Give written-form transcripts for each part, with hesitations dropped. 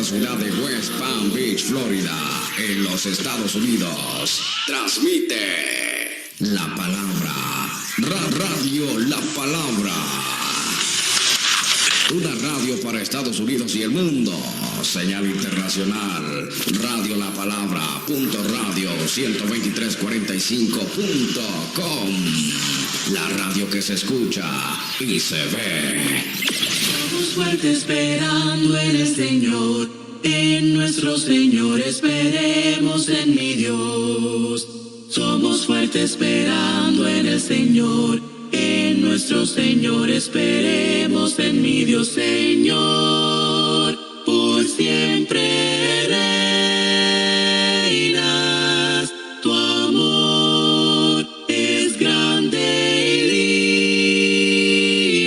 ciudad de West Palm Beach, Florida, en los Estados Unidos, transmite la palabra, Radio La Palabra. Una radio para Estados Unidos y el mundo. Señal internacional. Radio La Palabra. Radio 12345.com. La radio que se escucha y se ve. Somos fuertes esperando en el Señor. En nuestro Señor esperemos en mi Dios. Somos fuertes esperando en el Señor. En nuestro Señor esperemos en mi Dios, Señor, por siempre reinas, tu amor es grande y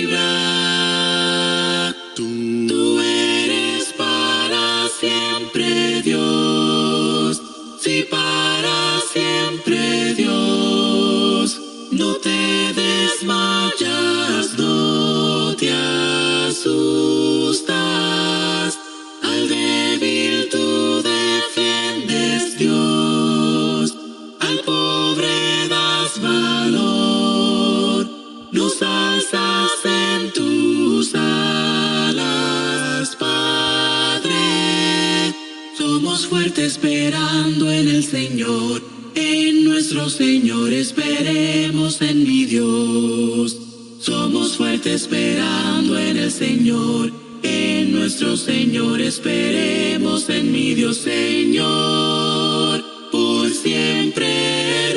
libra, tú eres para siempre Dios, sí, para siempre Dios, no te desmayas, no te asustas, al débil tú defiendes, Dios, al pobre das valor, nos alzas en tus alas, Padre, somos fuertes esperando en el Señor. En nuestro Señor esperemos en mi Dios. Somos fuertes esperando en el Señor. En nuestro Señor esperemos en mi Dios, Señor, por siempre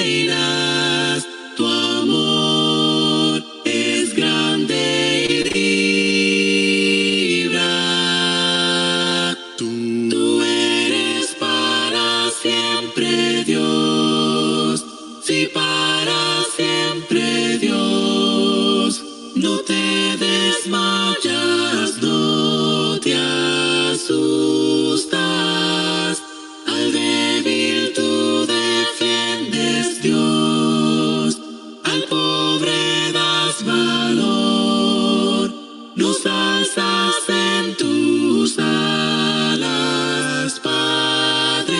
reinas, tu amor es grande y libra, tú eres para siempre Dios, sí, para siempre Dios, no te desmayas, no te asustas, al débil tú defiendes, Dios, al pobre das valor, nos alzas en tus alas, Padre,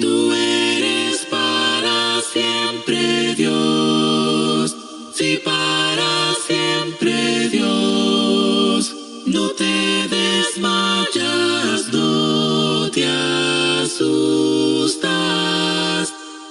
tú eres para siempre Dios, sí, para siempre Dios, no te desmayas, no te asustas,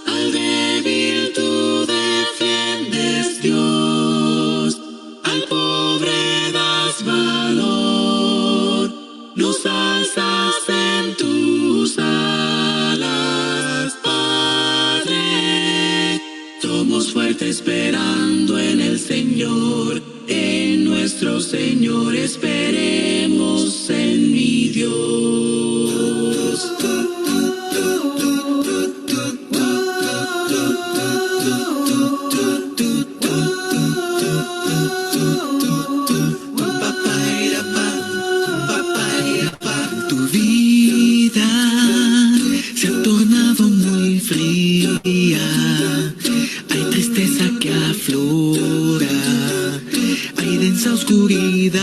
al débil tú defiendes, Dios, al pobre das valor, nos alzas en tus alas, Padre, somos fuertes esperando en el Señor, en nuestro Señor esperemos en mi Dios. Tu vida se ha tornado muy fría, hay tristeza que aflora, hay densa oscuridad,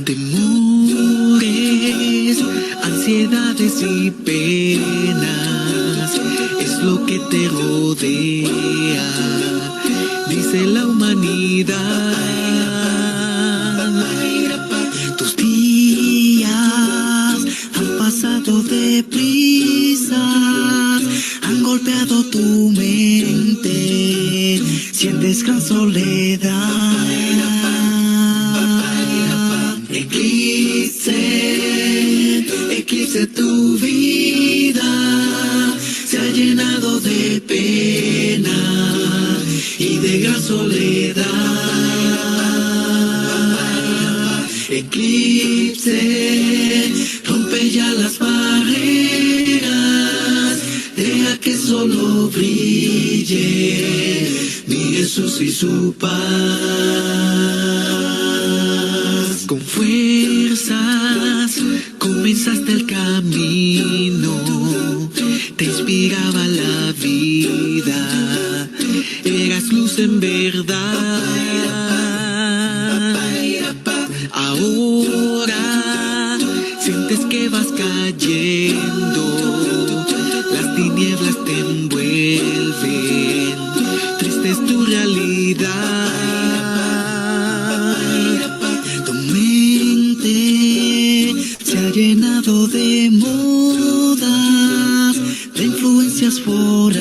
temores, ansiedades y penas, es lo que te rodea, dice la humanidad. Tus días han pasado deprisa, han golpeado tu mente, sientes gran soledad. Eclipse tu vida, se ha llenado de pena y de gran soledad. Eclipse, rompe ya las barreras, deja que solo brille mi Jesús y su paz. Con fuerzas comenzaste el camino, te inspiraba la vida, eras luz en verdad. ahora sientes que vas cayendo, las tinieblas te envuelven, triste es tu realidad. Tu mente se ha llenado de modas, de influencias foráneas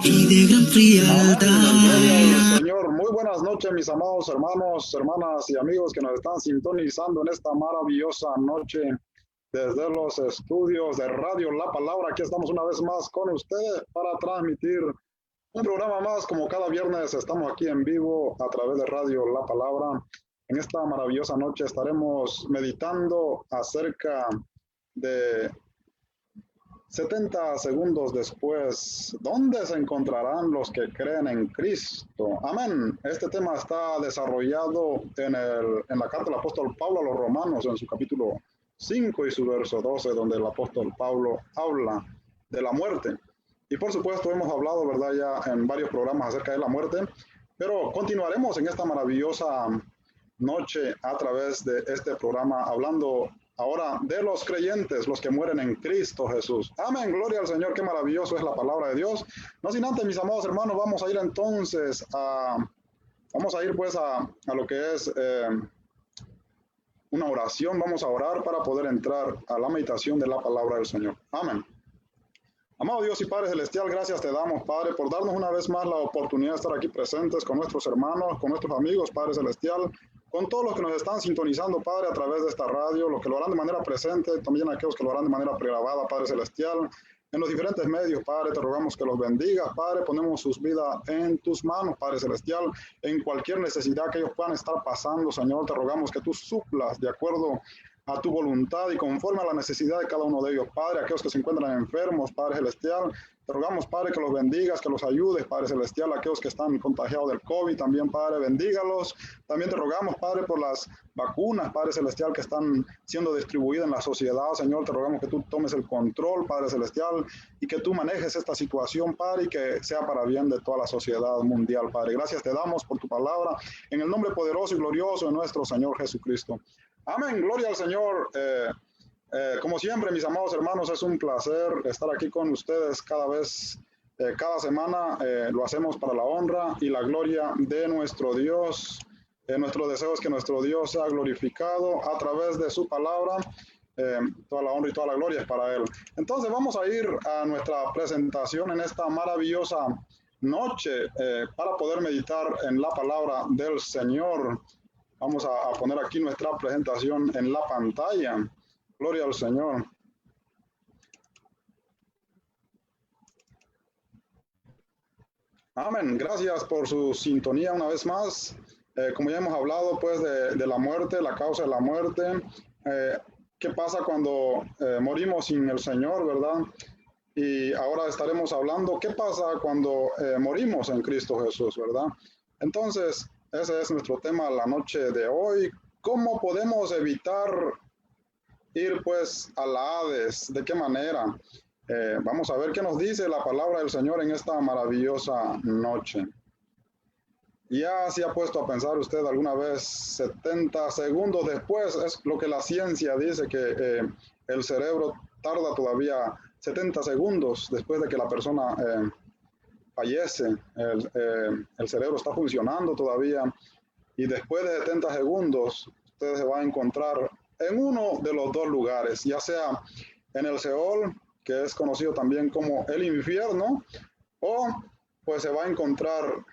y de gran frialdad. Señor, muy buenas noches, mis amados hermanos, hermanas y amigos que nos están sintonizando en esta maravillosa noche desde los estudios de Radio La Palabra. Aquí estamos una vez más con ustedes para transmitir un programa más. Como cada viernes estamos aquí en vivo a través de Radio La Palabra. En esta maravillosa noche estaremos meditando acerca de 70 segundos después, ¿dónde se encontrarán los que creen en Cristo? Amén. Este tema está desarrollado en la carta del apóstol Pablo a los Romanos, en su capítulo 5 y su verso 12, donde el apóstol Pablo habla de la muerte. Y por supuesto hemos hablado, ¿verdad?, ya en varios programas acerca de la muerte, pero continuaremos en esta maravillosa noche a través de este programa hablando ahora de los creyentes, los que mueren en Cristo Jesús. Amén, gloria al Señor, qué maravilloso es la palabra de Dios. No sin antes, mis amados hermanos, vamos a ir entonces a lo que es una oración. Vamos a orar para poder entrar a la meditación de la palabra del Señor. Amén. Amado Dios y Padre Celestial, gracias te damos, Padre, por darnos una vez más la oportunidad de estar aquí presentes con nuestros hermanos, con nuestros amigos, Padre Celestial, con todos los que nos están sintonizando, Padre, a través de esta radio, los que lo harán de manera presente, también aquellos que lo harán de manera pregrabada, Padre Celestial, en los diferentes medios, Padre, te rogamos que los bendigas, Padre, ponemos sus vidas en tus manos, Padre Celestial, en cualquier necesidad que ellos puedan estar pasando, Señor, te rogamos que tú suplas de acuerdo a tu voluntad y conforme a la necesidad de cada uno de ellos, Padre, aquellos que se encuentran enfermos, Padre Celestial, te rogamos, Padre, que los bendigas, que los ayudes, Padre Celestial, aquellos que están contagiados del COVID, también, Padre, bendígalos. También te rogamos, Padre, por las vacunas, Padre Celestial, que están siendo distribuidas en la sociedad, Señor, te rogamos que tú tomes el control, Padre Celestial, y que tú manejes esta situación, Padre, y que sea para bien de toda la sociedad mundial, Padre. Gracias te damos por tu palabra, en el nombre poderoso y glorioso de nuestro Señor Jesucristo. Amén, gloria al Señor. Como siempre, mis amados hermanos, es un placer estar aquí con ustedes cada semana. Lo hacemos para la honra y la gloria de nuestro Dios. Nuestro deseo es que nuestro Dios sea glorificado a través de su palabra. Toda la honra y toda la gloria es para Él. Entonces vamos a ir a nuestra presentación en esta maravillosa noche para poder meditar en la palabra del Señor. Vamos a poner aquí nuestra presentación en la pantalla. Gloria al Señor. Amén. Gracias por su sintonía una vez más. Como ya hemos hablado, pues, de la muerte, la causa de la muerte. ¿Qué pasa cuando morimos sin el Señor, verdad? Y ahora estaremos hablando, ¿qué pasa cuando morimos en Cristo Jesús, verdad? Entonces, ese es nuestro tema la noche de hoy. ¿Cómo podemos evitar ir pues a la Hades? ¿De qué manera? Vamos a ver qué nos dice la palabra del Señor en esta maravillosa noche. ¿Ya se ha puesto a pensar usted alguna vez 70 segundos después? Es lo que la ciencia dice, que el cerebro tarda todavía 70 segundos después de que la persona fallece. El cerebro está funcionando todavía y después de 70 segundos usted se va a encontrar en uno de los dos lugares, ya sea en el Seol, que es conocido también como el infierno, o pues se va a encontrar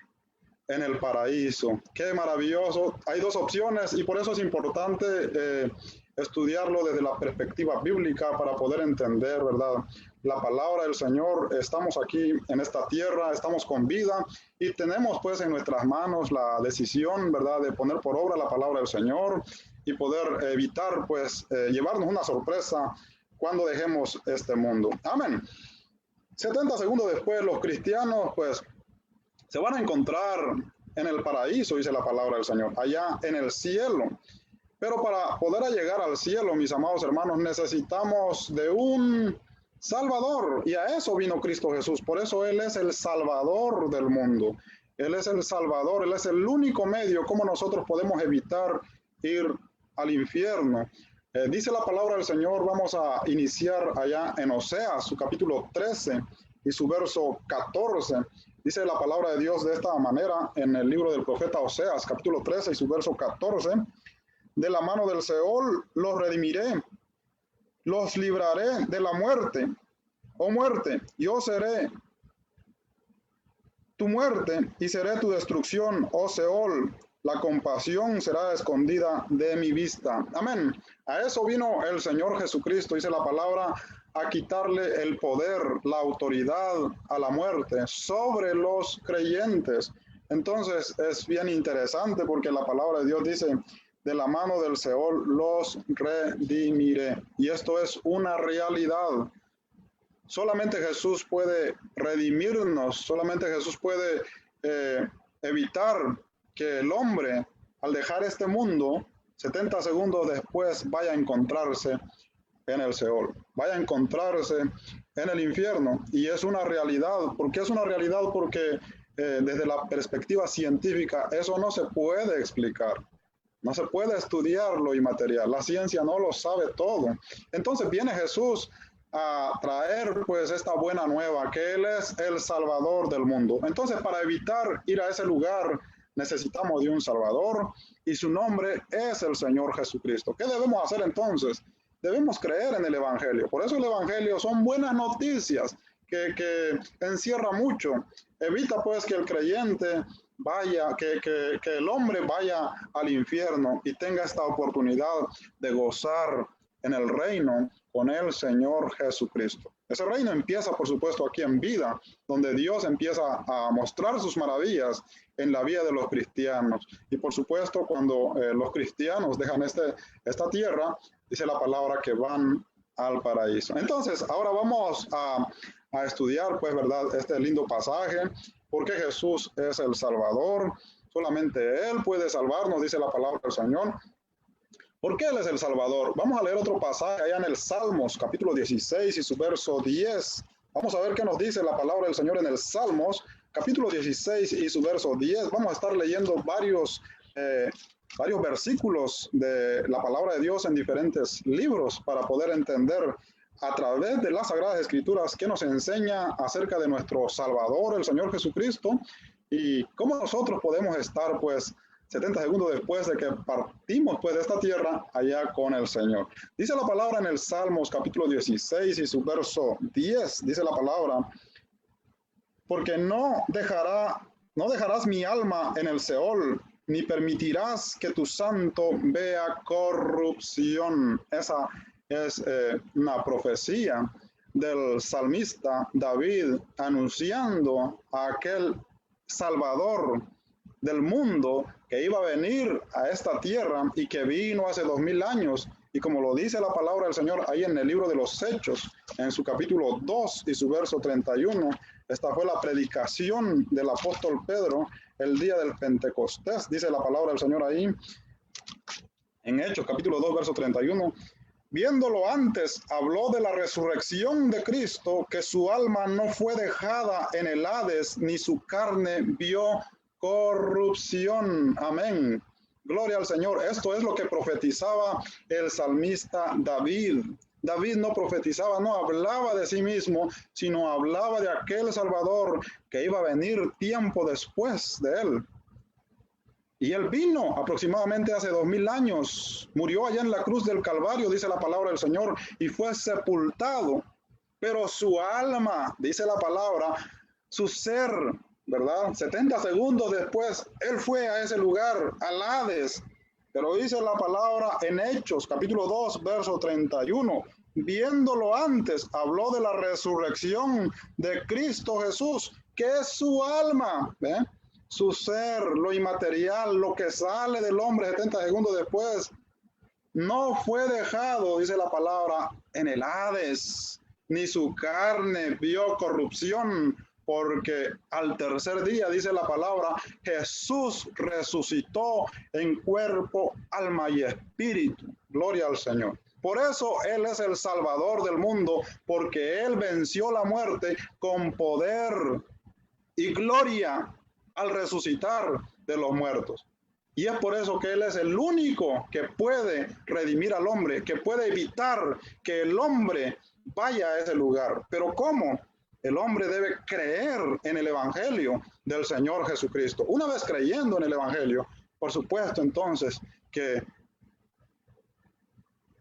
en el paraíso. ¡Qué maravilloso! Hay dos opciones y por eso es importante estudiarlo desde la perspectiva bíblica para poder entender, ¿verdad?, la palabra del Señor. Estamos aquí en esta tierra, estamos con vida y tenemos pues en nuestras manos la decisión, ¿verdad?, de poner por obra la palabra del Señor y poder evitar pues llevarnos una sorpresa cuando dejemos este mundo. Amén. 70 segundos después, los cristianos pues se van a encontrar en el paraíso, dice la palabra del Señor, allá en el cielo. Pero para poder llegar al cielo, mis amados hermanos, necesitamos de un Salvador, y a eso vino Cristo Jesús. Por eso Él es el Salvador del mundo. Él es el Salvador, Él es el único medio como nosotros podemos evitar ir al infierno. Dice la palabra del Señor, vamos a iniciar allá en Oseas, su capítulo 13 y su verso 14. Dice la palabra de Dios de esta manera en el libro del profeta Oseas, capítulo 13 y su verso 14. De la mano del Seol los redimiré, los libraré de la muerte. Oh muerte, yo seré tu muerte y seré tu destrucción, oh Seol. La compasión será escondida de mi vista. Amén. A eso vino el Señor Jesucristo, dice la palabra, a quitarle el poder, la autoridad a la muerte sobre los creyentes. Entonces es bien interesante porque la palabra de Dios dice, de la mano del Seol los redimiré. Y esto es una realidad. Solamente Jesús puede redimirnos, solamente Jesús puede evitar que el hombre, al dejar este mundo, 70 segundos después vaya a encontrarse en el Seol, vaya a encontrarse en el infierno. Y es una realidad. ¿Por qué es una realidad? Porque desde la perspectiva científica eso no se puede explicar. No se puede estudiar lo inmaterial. La ciencia no lo sabe todo. Entonces viene Jesús a traer pues esta buena nueva, que Él es el Salvador del mundo. Entonces, para evitar ir a ese lugar, necesitamos de un Salvador y su nombre es el Señor Jesucristo. ¿Qué debemos hacer entonces? Debemos creer en el Evangelio. Por eso el Evangelio son buenas noticias que encierra mucho. Evita pues que el creyente vaya, que el hombre vaya al infierno y tenga esta oportunidad de gozar en el reino con el Señor Jesucristo. Ese reino empieza, por supuesto, aquí en vida, donde Dios empieza a mostrar sus maravillas en la vida de los cristianos. Y por supuesto, cuando los cristianos dejan esta tierra, dice la palabra que van al paraíso. Entonces, ahora vamos a estudiar, pues, ¿verdad?, este lindo pasaje, porque Jesús es el Salvador. Solamente Él puede salvarnos, dice la palabra del Señor. ¿Por qué Él es el Salvador? Vamos a leer otro pasaje allá en el Salmos, capítulo 16 y su verso 10. Vamos a ver qué nos dice la palabra del Señor en el Salmos, capítulo 16 y su verso 10. Vamos a estar leyendo varios versículos de la palabra de Dios en diferentes libros para poder entender a través de las Sagradas Escrituras qué nos enseña acerca de nuestro Salvador, el Señor Jesucristo, y cómo nosotros podemos estar, pues, 70 segundos después de que partimos pues de esta tierra allá con el Señor. Dice la palabra en el Salmos capítulo 16 y su verso 10, dice la palabra, porque no dejarás mi alma en el Seol, ni permitirás que tu santo vea corrupción. Esa es una profecía del salmista David anunciando a aquel Salvador del mundo que iba a venir a esta tierra y que vino hace 2000 años. Y como lo dice la palabra del Señor ahí en el libro de los Hechos, en su capítulo 2 y su verso 31, esta fue la predicación del apóstol Pedro el día del Pentecostés. Dice la palabra del Señor ahí, en Hechos, capítulo 2, verso 31. Viéndolo antes, habló de la resurrección de Cristo, que su alma no fue dejada en el Hades, ni su carne vio corrupción. Amén. Gloria al Señor. Esto es lo que profetizaba el salmista David. David no profetizaba, no hablaba de sí mismo, sino hablaba de aquel Salvador que iba a venir tiempo después de él. Y él vino aproximadamente hace 2000 años, murió allá en la cruz del Calvario, dice la palabra del Señor, y fue sepultado. Pero su alma, dice la palabra, su ser, ¿verdad? 70 segundos después, él fue a ese lugar, al Hades. Pero dice la palabra en Hechos, capítulo 2, verso 31. Viéndolo antes, habló de la resurrección de Cristo Jesús, que es su alma, ¿ve? Su ser, lo inmaterial, lo que sale del hombre 70 segundos después, no fue dejado, dice la palabra, en el Hades, ni su carne vio corrupción, porque al tercer día, dice la palabra, Jesús resucitó en cuerpo, alma y espíritu. Gloria al Señor. Por eso Él es el Salvador del mundo, porque Él venció la muerte con poder y gloria al resucitar de los muertos. Y es por eso que Él es el único que puede redimir al hombre, que puede evitar que el hombre vaya a ese lugar. Pero ¿cómo? El hombre debe creer en el Evangelio del Señor Jesucristo. Una vez creyendo en el Evangelio, por supuesto entonces que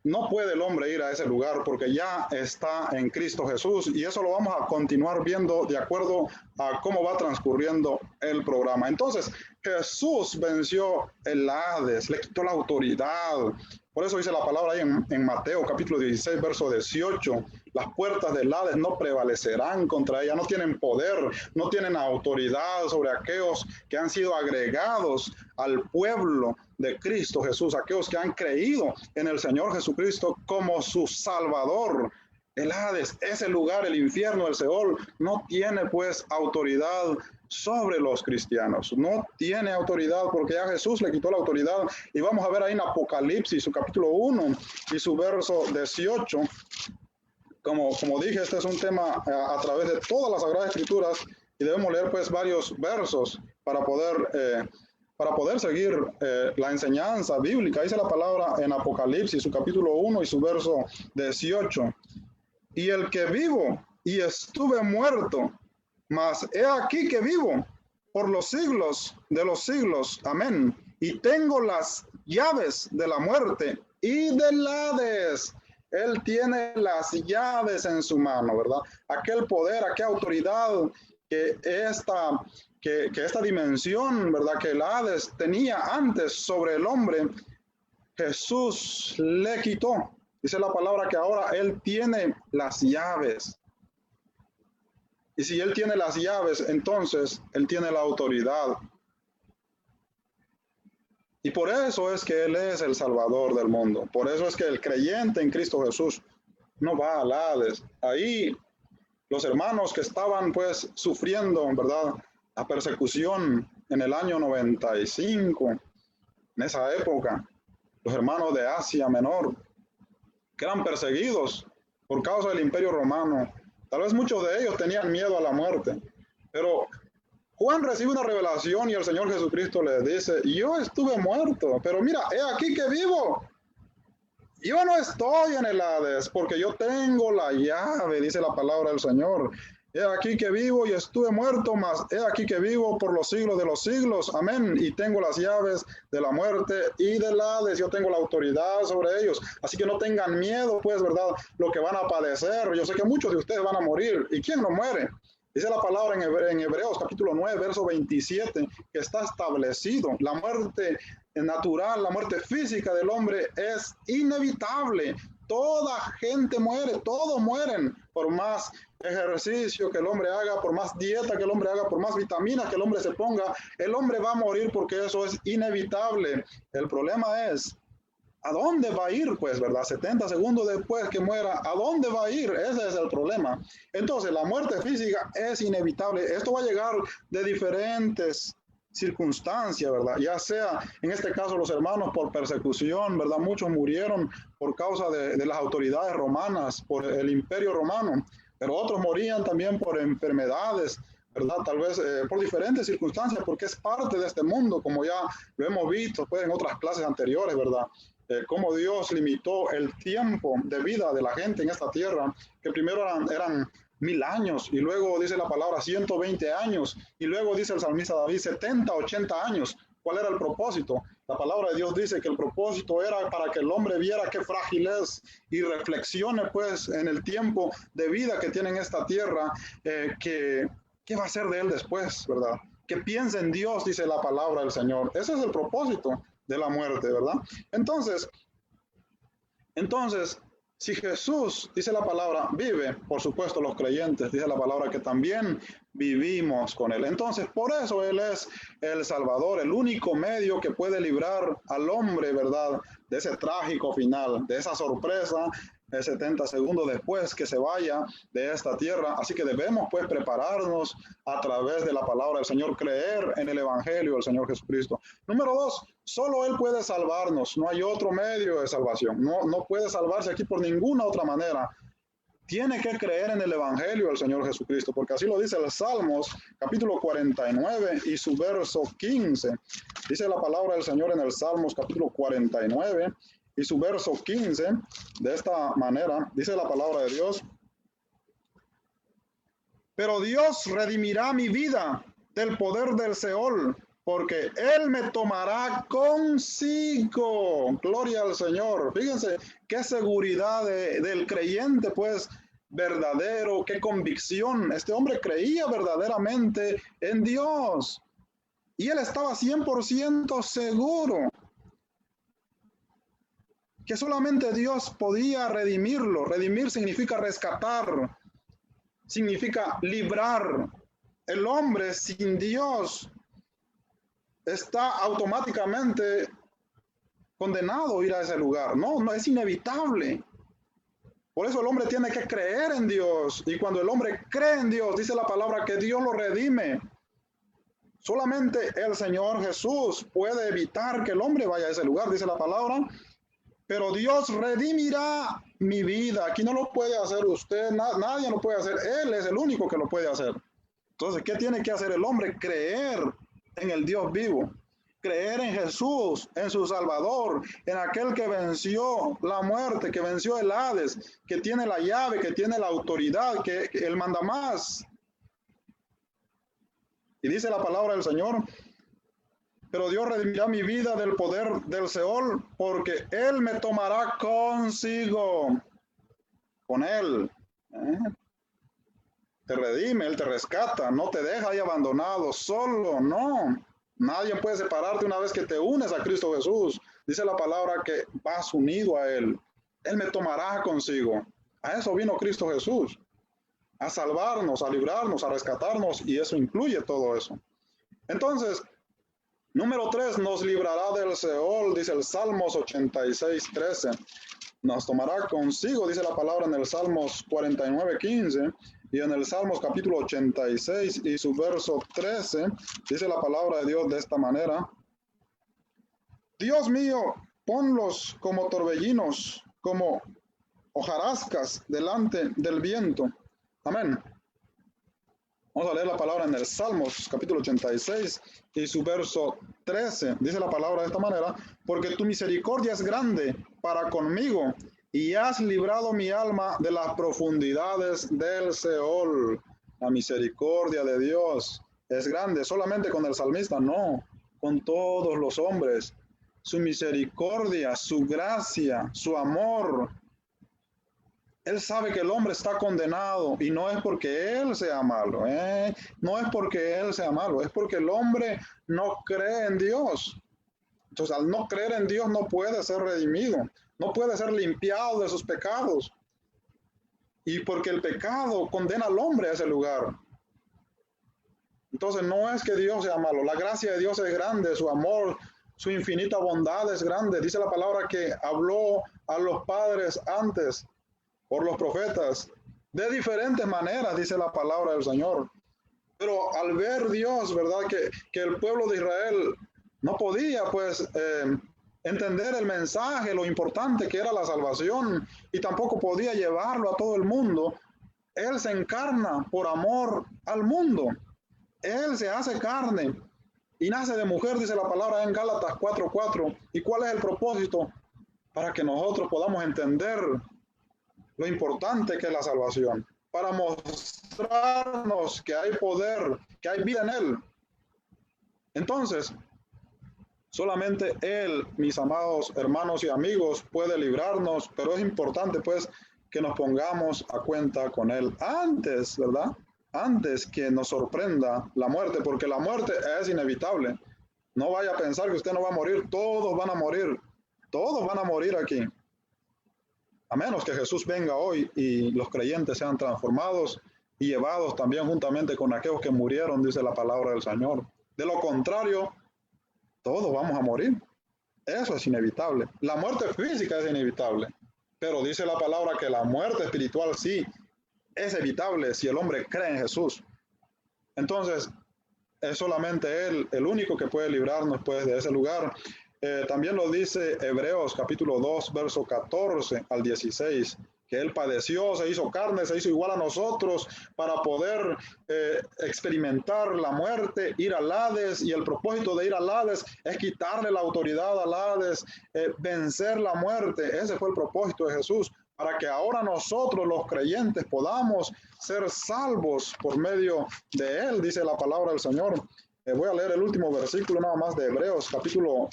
no puede el hombre ir a ese lugar porque ya está en Cristo Jesús, y eso lo vamos a continuar viendo de acuerdo a cómo va transcurriendo el programa. Entonces, Jesús venció el Hades, le quitó la autoridad. Por eso dice la palabra ahí en Mateo capítulo 16, verso 18, las puertas del Hades no prevalecerán contra ella, no tienen poder, no tienen autoridad sobre aquellos que han sido agregados al pueblo de Cristo Jesús, aquellos que han creído en el Señor Jesucristo como su Salvador. El Hades, ese lugar, el infierno, el Seol, no tiene pues autoridad sobre los cristianos. No tiene autoridad porque ya Jesús le quitó la autoridad. Y vamos a ver ahí en Apocalipsis, su capítulo 1 y su verso 18. Como dije, este es un tema a través de todas las Sagradas Escrituras, y debemos leer pues varios versos para poder seguir la enseñanza bíblica. Dice la palabra en Apocalipsis, su capítulo 1 y su verso 18. Y el que vivo y estuve muerto, mas he aquí que vivo por los siglos de los siglos. Amén. Y tengo las llaves de la muerte y del Hades. Él tiene las llaves en su mano, ¿verdad? Aquel poder, aquella autoridad que esta dimensión, ¿verdad?, que el Hades tenía antes sobre el hombre, Jesús le quitó. Dice la palabra que ahora Él tiene las llaves. Y si Él tiene las llaves, entonces Él tiene la autoridad. Y por eso es que Él es el Salvador del mundo. Por eso es que el creyente en Cristo Jesús no va al Hades. Ahí los hermanos que estaban pues sufriendo, ¿verdad?, la persecución en el año 95, en esa época, los hermanos de Asia Menor, que eran perseguidos por causa del Imperio Romano. Tal vez muchos de ellos tenían miedo a la muerte, pero Juan recibe una revelación y el Señor Jesucristo le dice: yo estuve muerto, pero mira, he aquí que vivo. Yo no estoy en el Hades porque yo tengo la llave, dice la palabra del Señor. He aquí que vivo y estuve muerto, mas he aquí que vivo por los siglos de los siglos. Amén. Y tengo las llaves de la muerte y del Hades. Yo tengo la autoridad sobre ellos. Así que no tengan miedo, pues, ¿verdad?, lo que van a padecer. Yo sé que muchos de ustedes van a morir. ¿Y quién no muere? Dice la palabra en Hebreos capítulo 9, verso 27, que está establecido. La muerte natural, la muerte física del hombre es inevitable. Toda gente muere, todos mueren, por más ejercicio que el hombre haga, por más dieta que el hombre haga, por más vitaminas que el hombre se ponga, el hombre va a morir porque eso es inevitable. El problema es, ¿a dónde va a ir? Pues, ¿verdad? 70 segundos después que muera, ¿a dónde va a ir? Ese es el problema. Entonces, la muerte física es inevitable. Esto va a llegar de diferentes circunstancias, ¿verdad? Ya sea, en este caso, los hermanos por persecución, ¿verdad? Muchos murieron por causa de las autoridades romanas, por el Imperio Romano, pero otros morían también por enfermedades, ¿verdad? Tal vez por diferentes circunstancias, porque es parte de este mundo, como ya lo hemos visto pues, en otras clases anteriores, ¿verdad? Cómo Dios limitó el tiempo de vida de la gente en esta tierra, que primero eran 1000 años, y luego dice la palabra 120 años, y luego dice el salmista David 70, 80 años. ¿Cuál era el propósito? La palabra de Dios dice que el propósito era para que el hombre viera qué frágil es y reflexione pues en el tiempo de vida que tiene en esta tierra, qué va a ser de él después, ¿verdad? Que piense en Dios, dice la palabra del Señor. Ese es el propósito de la muerte, ¿verdad? Entonces, si Jesús, dice la palabra, vive, por supuesto los creyentes, dice la palabra que también vivimos con Él. Entonces, por eso Él es el Salvador, el único medio que puede librar al hombre, ¿verdad?, de ese trágico final, de esa sorpresa, 70 segundos después que se vaya de esta tierra. Así que debemos pues prepararnos a través de la palabra del Señor, creer en el Evangelio del Señor Jesucristo. Número 2, solo Él puede salvarnos, no hay otro medio de salvación, no puede salvarse aquí por ninguna otra manera. tiene que creer en el Evangelio del Señor Jesucristo, porque así lo dice el Salmos, capítulo 49 y su verso 15. Dice la palabra del Señor en el Salmos, capítulo 49 y su verso 15, de esta manera, dice la palabra de Dios: pero Dios redimirá mi vida del poder del Seol, porque Él me tomará consigo. Gloria al Señor. Fíjense qué seguridad del creyente, pues, verdadero, qué convicción. Este hombre creía verdaderamente en Dios. Y él estaba 100% seguro que solamente Dios podía redimirlo. Redimir significa rescatar, significa librar. El hombre sin Dios está automáticamente condenado a ir a ese lugar. No, no es inevitable. Por eso el hombre tiene que creer en Dios. Y cuando el hombre cree en Dios, dice la palabra que Dios lo redime. Solamente el Señor Jesús puede evitar que el hombre vaya a ese lugar, dice la palabra. Pero Dios redimirá mi vida. Aquí no lo puede hacer usted, nadie lo puede hacer. Él es el único que lo puede hacer. Entonces, ¿qué tiene que hacer el hombre? Creer en el Dios vivo. Creer en Jesús, en su Salvador, en aquel que venció la muerte, que venció el Hades, que tiene la llave, que tiene la autoridad, que Él manda más. Y dice la palabra del Señor: pero Dios redimirá mi vida del poder del Seol, porque Él me tomará consigo. Con Él. Te redime, Él te rescata, no te deja ahí abandonado, solo, no. Nadie puede separarte una vez que te unes a Cristo Jesús. Dice la palabra que vas unido a Él. Él me tomará consigo. A eso vino Cristo Jesús. A salvarnos, a librarnos, a rescatarnos, y eso incluye todo eso. Entonces, número 3, nos librará del Seol, dice el Salmos 86:13. Nos tomará consigo, dice la palabra en el Salmos 49:15, y en el Salmos capítulo 86 y su verso 13, dice la palabra de Dios de esta manera: Dios mío, ponlos como torbellinos, como hojarascas delante del viento. Amén. Vamos a leer la palabra en el Salmos capítulo 86 y su verso 13. Dice la palabra de esta manera: porque tu misericordia es grande para conmigo, y has librado mi alma de las profundidades del Seol. La misericordia de Dios es grande. ¿Solamente con el salmista? No, con todos los hombres. Su misericordia, su gracia, su amor. Él sabe que el hombre está condenado, y no es porque él sea malo, no es porque él sea malo, es porque el hombre no cree en Dios. Entonces, al no creer en Dios, no puede ser redimido, no puede ser limpiado de sus pecados. Y porque el pecado condena al hombre a ese lugar. Entonces, no es que Dios sea malo, la gracia de Dios es grande, su amor, su infinita bondad es grande. Dice la palabra que habló a los padres antes por los profetas, de diferentes maneras, dice la palabra del Señor. Pero al ver Dios, ¿verdad? Que el pueblo de Israel no podía, pues, entender el mensaje, lo importante que era la salvación, y tampoco podía llevarlo a todo el mundo. Él se encarna por amor al mundo. Él se hace carne y nace de mujer, dice la palabra en Gálatas 4:4. ¿Y cuál es el propósito? Para que nosotros podamos entender lo importante que es la salvación, para mostrarnos que hay poder, que hay vida en Él. Entonces, solamente Él, mis amados hermanos y amigos, puede librarnos, pero es importante, pues, que nos pongamos a cuenta con Él antes, ¿verdad? Antes que nos sorprenda la muerte, porque la muerte es inevitable. No vaya a pensar que usted no va a morir, todos van a morir aquí. A menos que Jesús venga hoy y los creyentes sean transformados y llevados también juntamente con aquellos que murieron, dice la palabra del Señor. De lo contrario, todos vamos a morir. Eso es inevitable. La muerte física es inevitable, pero dice la palabra que la muerte espiritual sí es evitable si el hombre cree en Jesús. Entonces, es solamente Él el único que puede librarnos, pues, de ese lugar. También lo dice Hebreos capítulo 2, verso 14 al 16. que Él padeció, se hizo carne, se hizo igual a nosotros para poder experimentar la muerte, ir al Hades, y el propósito de ir al Hades es quitarle la autoridad al Hades, vencer la muerte. Ese fue el propósito de Jesús, para que ahora nosotros los creyentes podamos ser salvos por medio de Él, dice la palabra del Señor. Voy a leer el último versículo nada más de Hebreos, capítulo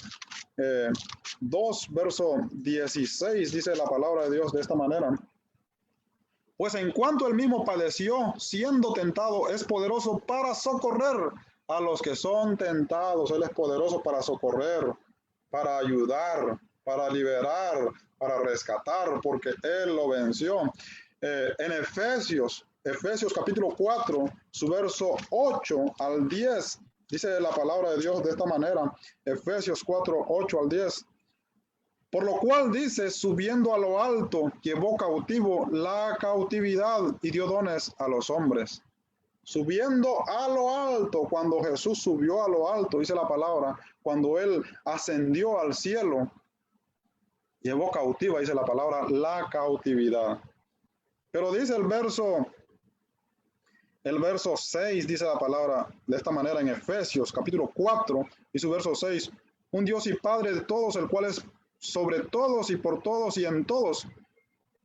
2, verso 16, dice la palabra de Dios de esta manera. Pues en cuanto él mismo padeció, siendo tentado, es poderoso para socorrer a los que son tentados. Él es poderoso para socorrer, para ayudar, para liberar, para rescatar, porque Él lo venció. En Efesios capítulo 4, su verso 8 al 10, dice la palabra de Dios de esta manera. Efesios 4, 8 al 10. Por lo cual dice, subiendo a lo alto, llevó cautivo la cautividad y dio dones a los hombres. Subiendo a lo alto, cuando Jesús subió a lo alto, dice la palabra, cuando Él ascendió al cielo, llevó cautiva, dice la palabra, la cautividad. Pero dice el verso 6, dice la palabra de esta manera en Efesios capítulo 4 y su verso 6, un Dios y Padre de todos, el cual es sobre todos y por todos y en todos,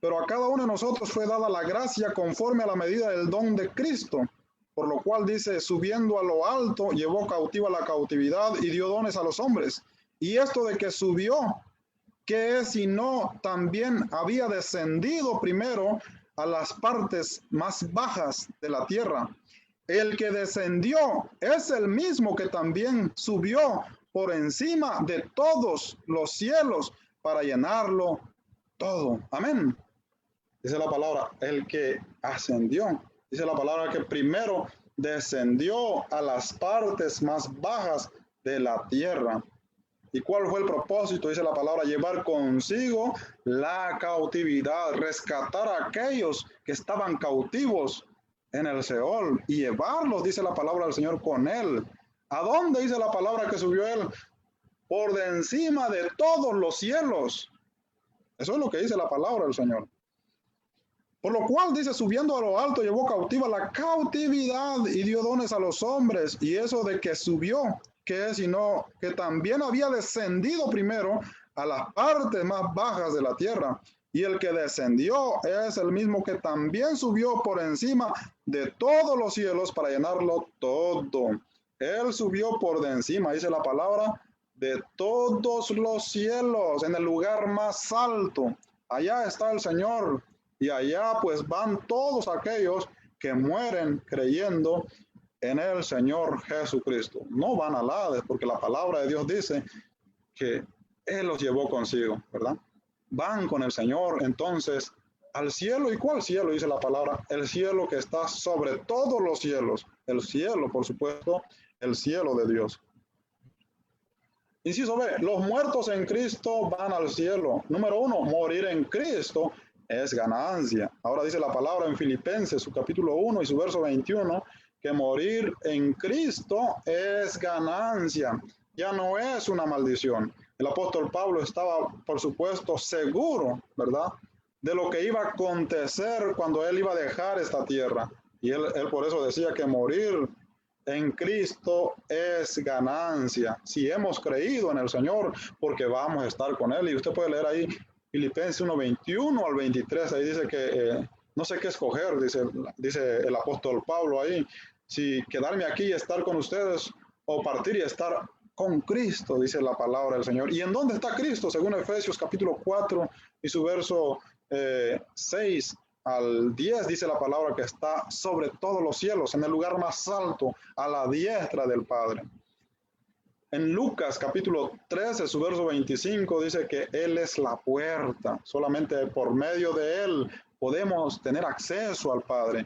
pero a cada uno de nosotros fue dada la gracia conforme a la medida del don de Cristo, por lo cual dice, subiendo a lo alto, llevó cautiva la cautividad y dio dones a los hombres. Y esto de que subió, ¿qué es si no también había descendido primero a las partes más bajas de la tierra? El que descendió es el mismo que también subió por encima de todos los cielos para llenarlo todo. Amén. Dice la palabra, el que ascendió. Dice la palabra que primero descendió a las partes más bajas de la tierra. ¿Y cuál fue el propósito? Dice la palabra, llevar consigo la cautividad, rescatar a aquellos que estaban cautivos en el Seol y llevarlos, dice la palabra del Señor, con Él. ¿A dónde dice la palabra que subió Él? Por de encima de todos los cielos. Eso es lo que dice la palabra del Señor. Por lo cual dice, subiendo a lo alto, llevó cautiva la cautividad y dio dones a los hombres. Y eso de que subió, que es sino que también había descendido primero a las partes más bajas de la tierra. Y el que descendió es el mismo que también subió por encima de todos los cielos para llenarlo todo. Él subió por de encima, dice la palabra, de todos los cielos, en el lugar más alto. Allá está el Señor, y allá pues van todos aquellos que mueren creyendo en el Señor Jesucristo. No van al Hades, porque la palabra de Dios dice que Él los llevó consigo, ¿verdad? Van con el Señor, entonces, al cielo. ¿Y cuál cielo? Dice la palabra, el cielo que está sobre todos los cielos. El cielo, por supuesto, el cielo de Dios. Inciso B, los muertos en Cristo van al cielo. Número 1, morir en Cristo es ganancia. Ahora dice la palabra en Filipenses, su capítulo 1 y su verso 21, que morir en Cristo es ganancia. Ya no es una maldición. El apóstol Pablo estaba, por supuesto, seguro, ¿verdad?, de lo que iba a acontecer cuando él iba a dejar esta tierra. Y él por eso decía que morir en Cristo es ganancia. Si hemos creído en el Señor, porque vamos a estar con Él. Y usted puede leer ahí Filipenses 1, 21 al 23. Ahí dice que no sé qué escoger, dice el apóstol Pablo ahí. Si quedarme aquí y estar con ustedes o partir y estar con Cristo, dice la palabra del Señor. ¿Y en dónde está Cristo? Según Efesios capítulo 4 y su verso 6 al 10, dice la palabra que está sobre todos los cielos, en el lugar más alto, a la diestra del Padre. En Lucas capítulo 13, su verso 25, dice que Él es la puerta. Solamente por medio de Él podemos tener acceso al Padre.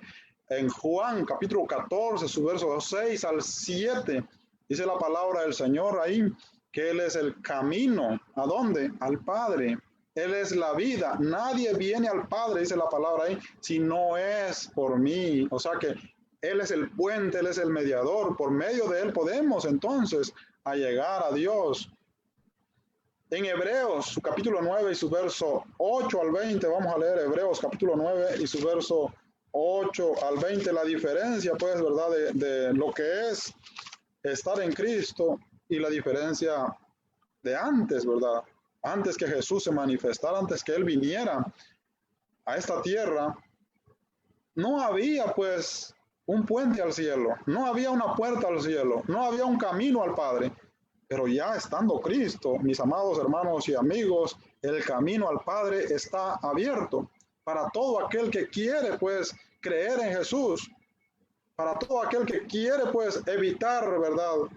En Juan capítulo 14, su verso 6 al 7, dice la palabra del Señor ahí, que Él es el camino. ¿A dónde? Al Padre. Él es la vida. Nadie viene al Padre, dice la palabra ahí, si no es por mí. O sea que Él es el puente, Él es el mediador. Por medio de Él podemos entonces a llegar a Dios. En Hebreos, su capítulo 9 y su verso 8 al 20, vamos a leer Hebreos capítulo 9 y su verso 8 al 20, la diferencia, pues, ¿verdad? De lo que es estar en Cristo y la diferencia de antes, ¿verdad? Antes que Jesús se manifestara, antes que Él viniera a esta tierra, no había, pues, un puente al cielo, no había una puerta al cielo, no había un camino al Padre. Pero ya estando Cristo, mis amados hermanos y amigos, el camino al Padre está abierto para todo aquel que quiere, pues, creer en Jesús, para todo aquel que quiere, pues, evitar, ¿verdad?,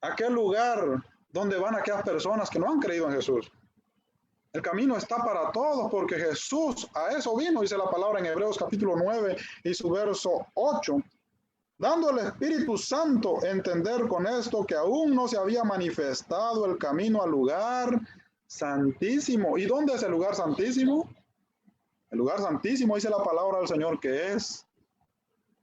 aquel lugar donde van aquellas personas que no han creído en Jesús. El camino está para todos porque Jesús a eso vino, dice la palabra en Hebreos capítulo 9 y su verso 8. Dando al Espíritu Santo entender con esto que aún no se había manifestado el camino al lugar santísimo. ¿Y dónde es el lugar santísimo? El lugar santísimo, dice la palabra del Señor, que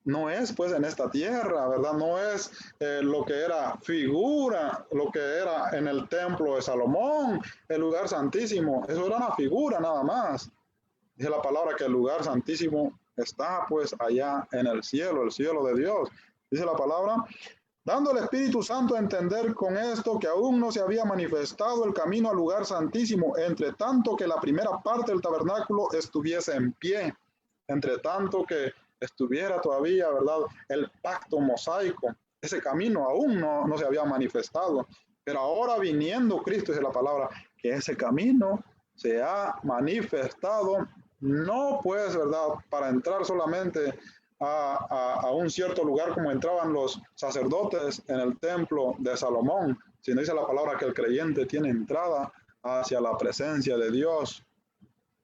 no es pues en esta tierra, ¿verdad? No es lo que era figura, lo que era en el templo de Salomón, el lugar santísimo. Eso era una figura nada más. Dice la palabra que el lugar santísimo está pues allá en el cielo de Dios. Dice la palabra, dando al Espíritu Santo a entender con esto que aún no se había manifestado el camino al lugar santísimo, entre tanto que la primera parte del tabernáculo estuviese en pie, entre tanto que estuviera todavía, ¿verdad?, el pacto mosaico. Ese camino aún no se había manifestado. Pero ahora viniendo Cristo, dice la palabra, que ese camino se ha manifestado. No, pues, ¿verdad?, para entrar solamente a un cierto lugar como entraban los sacerdotes en el templo de Salomón, sino dice la palabra que el creyente tiene entrada hacia la presencia de Dios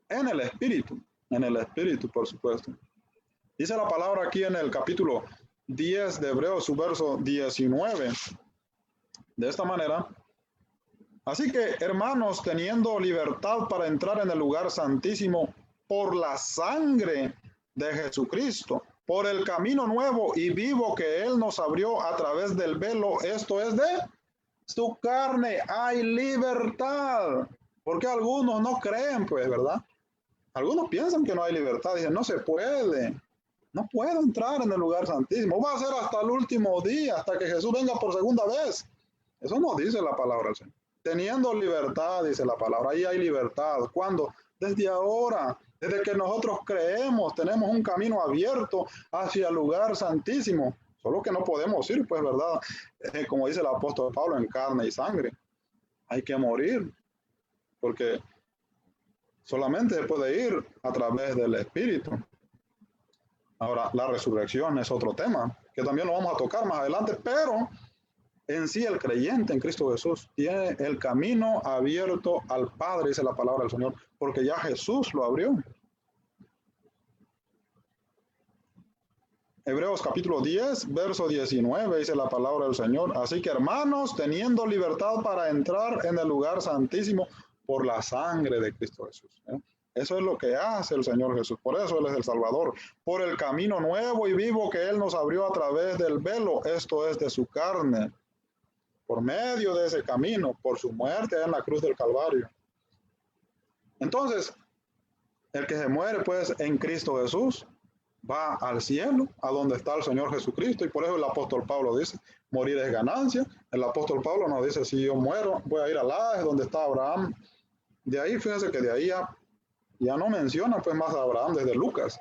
en el Espíritu, por supuesto. Dice la palabra aquí en el capítulo 10 de Hebreos, su verso 19, de esta manera. Así que, hermanos, teniendo libertad para entrar en el lugar santísimo, por la sangre de Jesucristo, por el camino nuevo y vivo que Él nos abrió a través del velo, esto es de su carne, hay libertad. Porque algunos no creen, pues, ¿verdad? Algunos piensan que no hay libertad, dicen, no se puede, no puedo entrar en el lugar santísimo, va a ser hasta el último día, hasta que Jesús venga por segunda vez. Eso no dice la palabra del Señor. Teniendo libertad, dice la palabra, ahí hay libertad. ¿Cuándo? Desde ahora. Desde que nosotros creemos, tenemos un camino abierto hacia el lugar santísimo. Solo que no podemos ir, pues, ¿verdad? Como dice el apóstol Pablo, en carne y sangre. Hay que morir, porque solamente se puede ir a través del Espíritu. Ahora, la resurrección es otro tema, que también lo vamos a tocar más adelante, pero en sí el creyente en Cristo Jesús tiene el camino abierto al Padre, dice la palabra del Señor, porque ya Jesús lo abrió. Hebreos capítulo 10, verso 19, dice la palabra del Señor. Así que, hermanos, teniendo libertad para entrar en el lugar santísimo por la sangre de Cristo Jesús. Eso es lo que hace el Señor Jesús. Por eso Él es el Salvador. Por el camino nuevo y vivo que Él nos abrió a través del velo, esto es de su carne. Por medio de ese camino, por su muerte en la cruz del Calvario. Entonces, el que se muere, pues, en Cristo Jesús, va al cielo, a donde está el Señor Jesucristo, y por eso el apóstol Pablo dice, morir es ganancia. El apóstol Pablo nos dice, si yo muero, voy a ir a Hades, donde está Abraham. De ahí, fíjense que de ahí ya no menciona pues más a Abraham desde Lucas.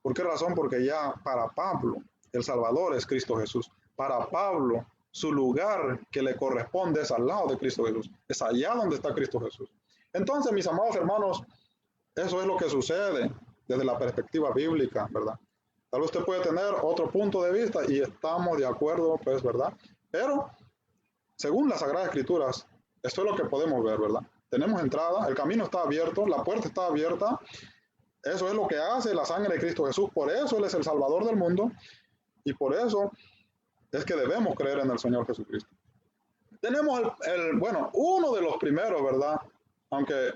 ¿Por qué razón? Porque ya para Pablo, el Salvador es Cristo Jesús. Para Pablo, su lugar que le corresponde es al lado de Cristo Jesús. Es allá donde está Cristo Jesús. Entonces, mis amados hermanos, eso es lo que sucede desde la perspectiva bíblica, ¿verdad? Tal vez usted puede tener otro punto de vista y estamos de acuerdo, pues, ¿verdad? Pero, según las Sagradas Escrituras, esto es lo que podemos ver, ¿verdad? Tenemos entrada, el camino está abierto, la puerta está abierta. Eso es lo que hace la sangre de Cristo Jesús. Por eso Él es el Salvador del mundo y por eso es que debemos creer en el Señor Jesucristo. Tenemos bueno, uno de los primeros, ¿verdad? Aunque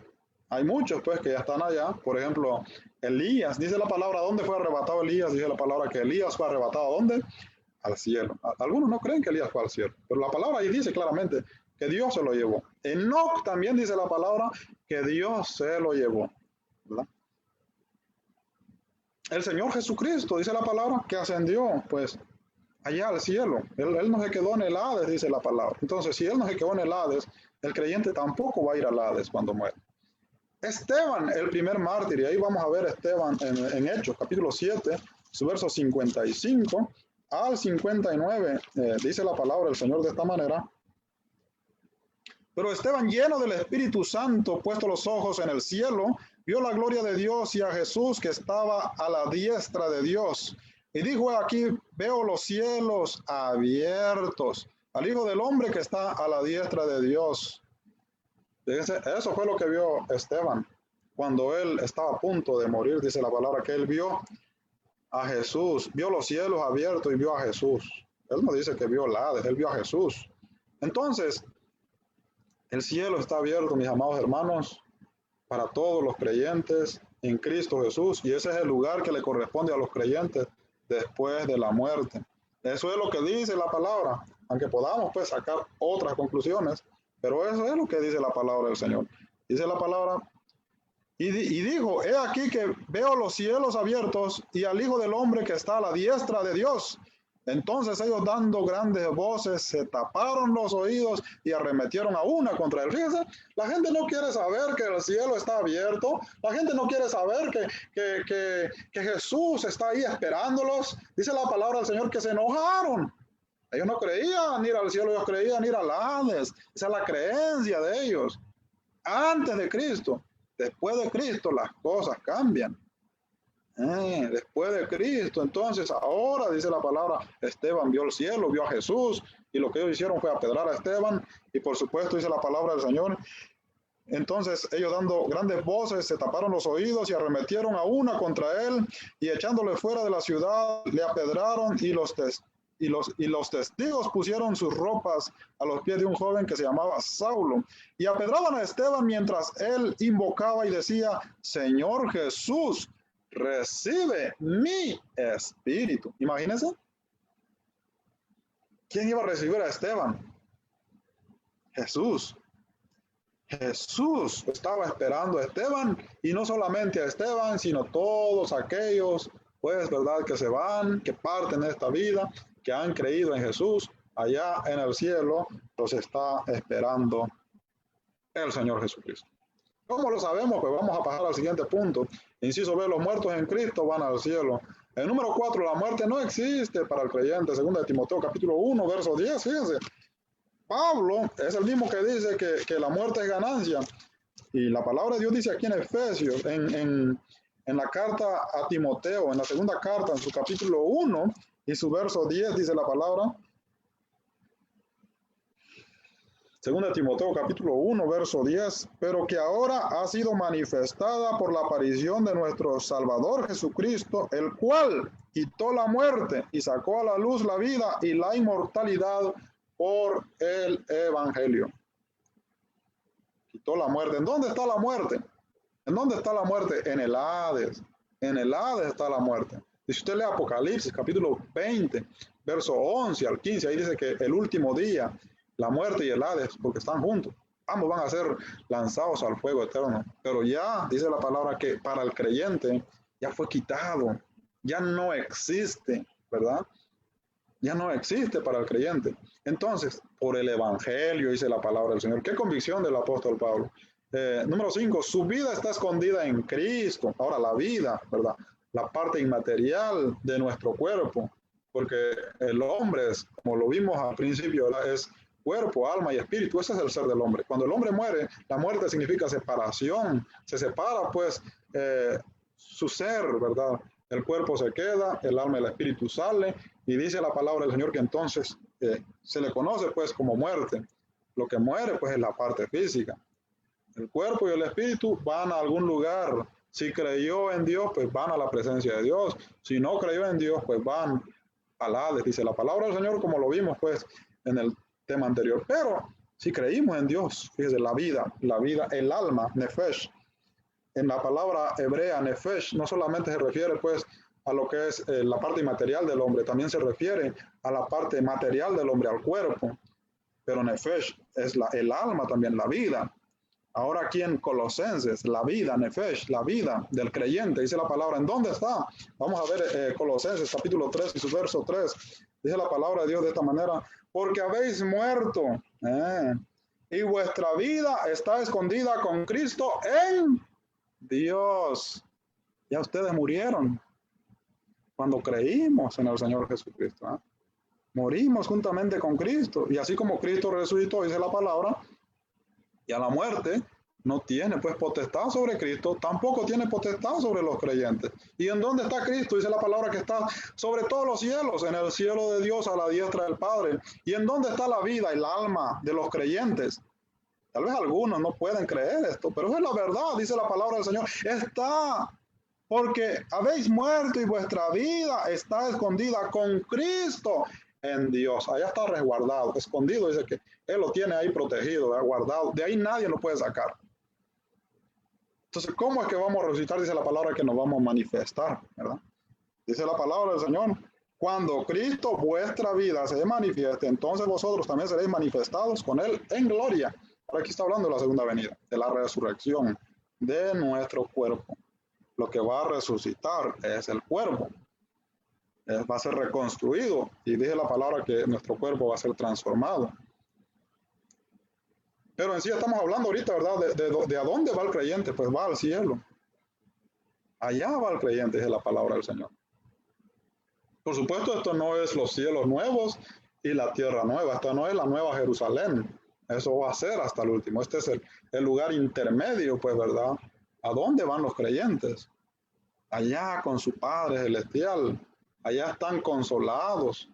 hay muchos, pues, que ya están allá. Por ejemplo, Elías, dice la palabra, ¿dónde fue arrebatado Elías? Dice la palabra que Elías fue arrebatado, ¿a dónde? Al cielo. Algunos no creen que Elías fue al cielo, pero la palabra ahí dice claramente que Dios se lo llevó. Enoc también dice la palabra que Dios se lo llevó, ¿verdad? El Señor Jesucristo, dice la palabra, que ascendió, pues, allá al cielo. Él no se quedó en el Hades, dice la palabra. Entonces, si Él no se quedó en el Hades, el creyente tampoco va a ir al Hades cuando muere. Esteban, el primer mártir, y ahí vamos a ver Esteban en Hechos, capítulo 7, su verso 55 al 59, dice la palabra del Señor de esta manera. Pero Esteban, lleno del Espíritu Santo, puesto los ojos en el cielo, vio la gloria de Dios y a Jesús que estaba a la diestra de Dios. Y dijo: aquí veo los cielos abiertos, al Hijo del Hombre que está a la diestra de Dios. Fíjense, eso fue lo que vio Esteban cuando él estaba a punto de morir. Dice la palabra que él vio a Jesús, vio los cielos abiertos y vio a Jesús. Él no dice que vio el Hades, él vio a Jesús. Entonces, el cielo está abierto, mis amados hermanos, para todos los creyentes en Cristo Jesús, y ese es el lugar que le corresponde a los creyentes después de la muerte. Eso es lo que dice la palabra, aunque podamos pues sacar otras conclusiones, pero eso es lo que dice la palabra del Señor. Dice la palabra, y dijo: he aquí que veo los cielos abiertos y al Hijo del Hombre que está a la diestra de Dios. Entonces ellos, dando grandes voces, se taparon los oídos y arremetieron a una contra él. Fíjense, la gente no quiere saber que el cielo está abierto. La gente no quiere saber que Jesús está ahí esperándolos. Dice la palabra del Señor que se enojaron. Ellos no creían ir al cielo, ellos creían ir al Hades. Esa es la creencia de ellos. Antes de Cristo. Después de Cristo las cosas cambian. Después de Cristo, entonces ahora dice la palabra, Esteban vio el cielo, vio a Jesús, y lo que ellos hicieron fue apedrar a Esteban, y por supuesto dice la palabra del Señor, entonces ellos, dando grandes voces, se taparon los oídos y arremetieron a una contra él, y echándole fuera de la ciudad le apedraron, y los testigos pusieron sus ropas a los pies de un joven que se llamaba Saulo, y apedraban a Esteban mientras él invocaba y decía: Señor Jesús, recibe mi espíritu. Imagínense. ¿Quién iba a recibir a Esteban? Jesús. Jesús estaba esperando a Esteban, y no solamente a Esteban, sino todos aquellos, pues, verdad, que se van, que parten de esta vida, que han creído en Jesús. Allá en el cielo los está esperando el Señor Jesucristo. ¿Cómo lo sabemos? Pues vamos a pasar al siguiente punto. Inciso B, los muertos en Cristo van al cielo. El número 4, la muerte no existe para el creyente. Segunda de Timoteo, capítulo 1, verso 10, fíjense. Pablo es el mismo que dice que la muerte es ganancia. Y la palabra de Dios dice aquí en Efesios, en la carta a Timoteo, en la segunda carta, en su capítulo 1 y su verso 10, dice la palabra. Segunda Timoteo capítulo 1, verso 10, pero que ahora ha sido manifestada por la aparición de nuestro Salvador Jesucristo, el cual quitó la muerte y sacó a la luz la vida y la inmortalidad por el Evangelio. Quitó la muerte. ¿En dónde está la muerte? ¿En dónde está la muerte? En el Hades. En el Hades está la muerte. Y si usted lee Apocalipsis capítulo 20, verso 11 al 15, ahí dice que el último día, la muerte y el Hades, porque están juntos, ambos van a ser lanzados al fuego eterno. Pero ya dice la palabra que para el creyente ya fue quitado, ya no existe, ¿verdad? Ya no existe para el creyente. Entonces, por el Evangelio, dice la palabra del Señor. Qué convicción del apóstol Pablo. Número 5, su vida está escondida en Cristo. Ahora, la vida, ¿verdad? La parte inmaterial de nuestro cuerpo, porque el hombre es, como lo vimos al principio, ¿verdad? Es cuerpo, alma y espíritu. Ese es el ser del hombre. Cuando el hombre muere, la muerte significa separación. Se separa, pues, su ser, ¿verdad? El cuerpo se queda, el alma y el espíritu sale, y dice la palabra del Señor que entonces se le conoce, pues, como muerte. Lo que muere, pues, es la parte física. El cuerpo y el espíritu van a algún lugar. Si creyó en Dios, pues van a la presencia de Dios. Si no creyó en Dios, pues van al Hades. Dice la palabra del Señor, como lo vimos, pues, en el tema anterior. Pero si creímos en Dios, fíjese, la vida, el alma, nefesh. En la palabra hebrea, nefesh, no solamente se refiere, pues, a lo que es la parte inmaterial del hombre, también se refiere a la parte material del hombre, al cuerpo. pero nefesh es el alma también, la vida. Ahora aquí en Colosenses, la vida, nefesh, la vida del creyente, dice la palabra, ¿en dónde está? Vamos a ver Colosenses capítulo 3 y su verso 3. Dice la palabra de Dios de esta manera, porque habéis muerto, y vuestra vida está escondida con Cristo en Dios. Ya ustedes murieron cuando creímos en el Señor Jesucristo. Morimos juntamente con Cristo, y así como Cristo resucitó, dice la palabra, y a la muerte no tiene pues potestad sobre Cristo, tampoco tiene potestad sobre los creyentes. ¿Y en dónde está Cristo? Dice la palabra que está sobre todos los cielos, en el cielo de Dios a la diestra del Padre. ¿Y en dónde está la vida y el alma de los creyentes? Tal vez algunos no pueden creer esto, pero es la verdad, dice la palabra del Señor. Está, porque habéis muerto y vuestra vida está escondida con Cristo en Dios. Allá está resguardado, escondido, dice que Él lo tiene ahí protegido, guardado. De ahí nadie lo puede sacar. Entonces, ¿cómo es que vamos a resucitar? Dice la palabra que nos vamos a manifestar, ¿verdad? Dice la palabra del Señor, cuando Cristo vuestra vida se manifieste, entonces vosotros también seréis manifestados con Él en gloria. Ahora aquí está hablando de la segunda venida, de la resurrección de nuestro cuerpo. Lo que va a resucitar es el cuerpo. Va a ser reconstruido, y dice la palabra que nuestro cuerpo va a ser transformado. Pero en sí estamos hablando ahorita, ¿verdad? De a dónde va el creyente, pues va al cielo. Allá va el creyente, dice la palabra del Señor. Por supuesto, esto no es los cielos nuevos y la tierra nueva, esta no es la nueva Jerusalén, eso va a ser hasta el último. Este es el lugar intermedio, pues, ¿verdad? ¿A dónde van los creyentes? Allá con su Padre Celestial. Allá están consolados,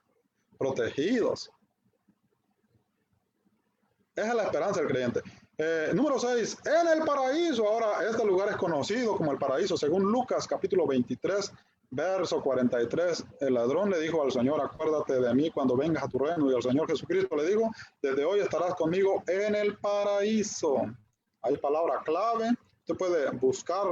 protegidos. Esa es la esperanza del creyente. Número 6, en el paraíso. Ahora, este lugar es conocido como el paraíso. Según Lucas, capítulo 23, verso 43, el ladrón le dijo al Señor, acuérdate de mí cuando vengas a tu reino. Y el Señor Jesucristo le dijo, desde hoy estarás conmigo en el paraíso. Hay palabra clave. Usted puede buscar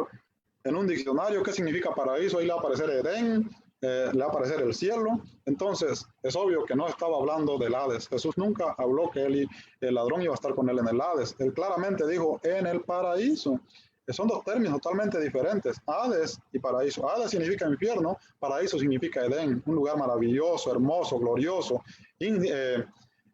en un diccionario qué significa paraíso. Ahí le va a aparecer Edén. Le va a aparecer el cielo. Entonces es obvio que no estaba hablando del Hades. Jesús nunca habló que él y el ladrón iba a estar con él en el Hades. Él claramente dijo en el paraíso. Son dos términos totalmente diferentes, Hades y paraíso. Hades significa infierno, paraíso significa Edén, un lugar maravilloso, hermoso, glorioso,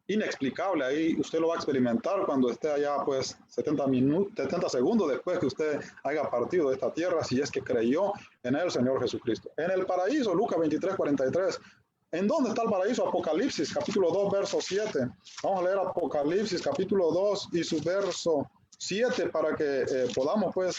inexplicable. Ahí usted lo va a experimentar cuando esté allá, pues 70 segundos después que usted haya partido de esta tierra, si es que creyó en el Señor Jesucristo. En el paraíso, Lucas 23, 43. ¿En dónde está el paraíso? Apocalipsis, capítulo 2, verso 7. Vamos a leer Apocalipsis, capítulo 2 y su verso 7 para que podamos, pues,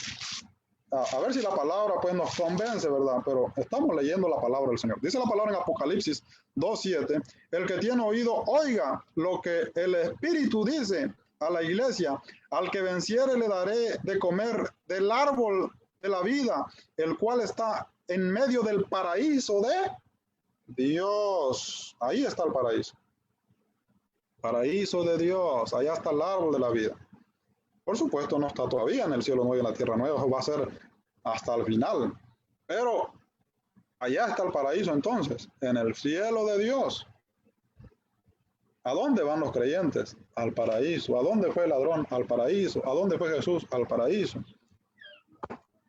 a ver si la palabra, pues, nos convence, ¿verdad? Pero estamos leyendo la palabra del Señor. Dice la palabra en Apocalipsis 2:7, el que tiene oído, oiga lo que el Espíritu dice a la iglesia. Al que venciere le daré de comer del árbol de la vida, el cual está en medio del paraíso de Dios. Ahí está el paraíso. Paraíso de Dios. Allá está el árbol de la vida. Por supuesto, no está todavía en el cielo nuevo y en la tierra nueva. Va a ser hasta el final. Pero allá está el paraíso entonces, en el cielo de Dios. ¿A dónde van los creyentes? Al paraíso. ¿A dónde fue el ladrón? Al paraíso. ¿A dónde fue Jesús? Al paraíso.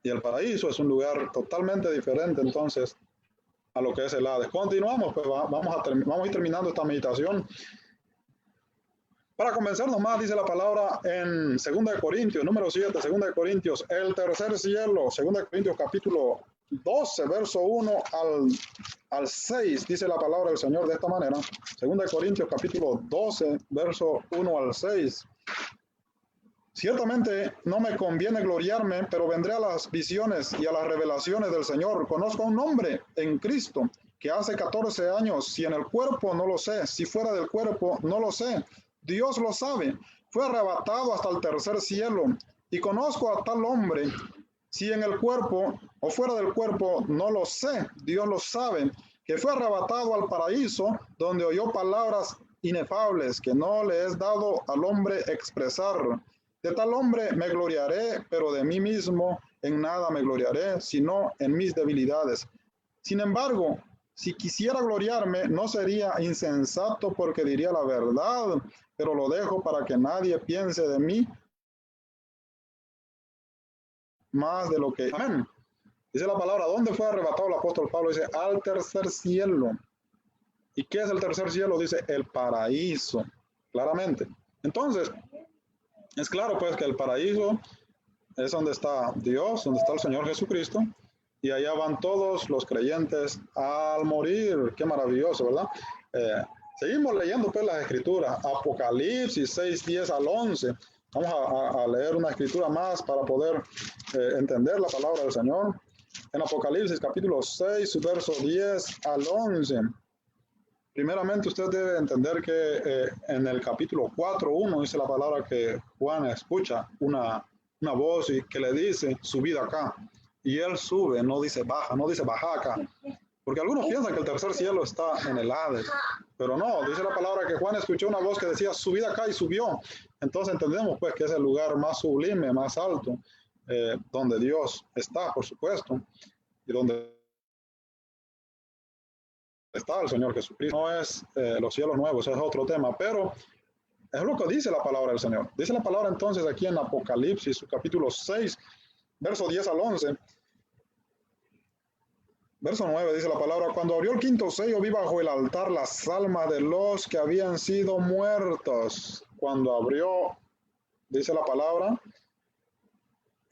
Y el paraíso es un lugar totalmente diferente entonces a lo que es el Hades. Continuamos, pues vamos a ir terminando esta meditación. Para convencernos más, dice la palabra en 2 de Corintios, número 7, 2 de Corintios, el tercer cielo, 2 de Corintios capítulo 12, verso 1 al 6, dice la palabra del Señor de esta manera. 2 de Corintios capítulo 12, verso 1 al 6. Ciertamente no me conviene gloriarme, pero vendré a las visiones y a las revelaciones del Señor. Conozco a un hombre en Cristo que hace 14 años, si en el cuerpo no lo sé, si fuera del cuerpo no lo sé, Dios lo sabe, fue arrebatado hasta el tercer cielo, y conozco a tal hombre, si en el cuerpo o fuera del cuerpo no lo sé, Dios lo sabe, que fue arrebatado al paraíso, donde oyó palabras inefables que no le es dado al hombre expresar. De tal hombre me gloriaré, pero de mí mismo en nada me gloriaré, sino en mis debilidades. Sin embargo, Si quisiera gloriarme, no sería insensato porque diría la verdad, pero lo dejo para que nadie piense de mí más de lo que... Amén. Dice la palabra, ¿dónde fue arrebatado el apóstol Pablo? Dice, al tercer cielo. ¿Y qué es el tercer cielo? Dice, el paraíso, claramente. Entonces, es claro pues que el paraíso es donde está Dios, donde está el Señor Jesucristo, y allá van todos los creyentes al morir. Qué maravilloso, ¿verdad? Seguimos leyendo pues las escrituras, Apocalipsis 6, 10 al 11. Vamos a leer una escritura más para poder entender la palabra del Señor. En Apocalipsis capítulo 6, verso 10 al 11. Primeramente usted debe entender que en el capítulo 4:1 dice la palabra que Juan escucha una voz y que le dice, subid acá. Y él sube, no dice baja, no dice baja acá. Porque algunos piensan que el tercer cielo está en el Hades. Pero no, dice la palabra que Juan escuchó una voz que decía, subid acá, y subió. Entonces entendemos pues que es el lugar más sublime, más alto, donde Dios está, por supuesto, y donde está el Señor Jesucristo. No es los cielos nuevos, es otro tema, pero es lo que dice la palabra del Señor. Dice la palabra entonces aquí en Apocalipsis, su capítulo 6, verso 10 al 11. Verso 9 dice la palabra, cuando abrió el quinto sello, vi bajo el altar las almas de los que habían sido muertos. Cuando abrió, dice la palabra,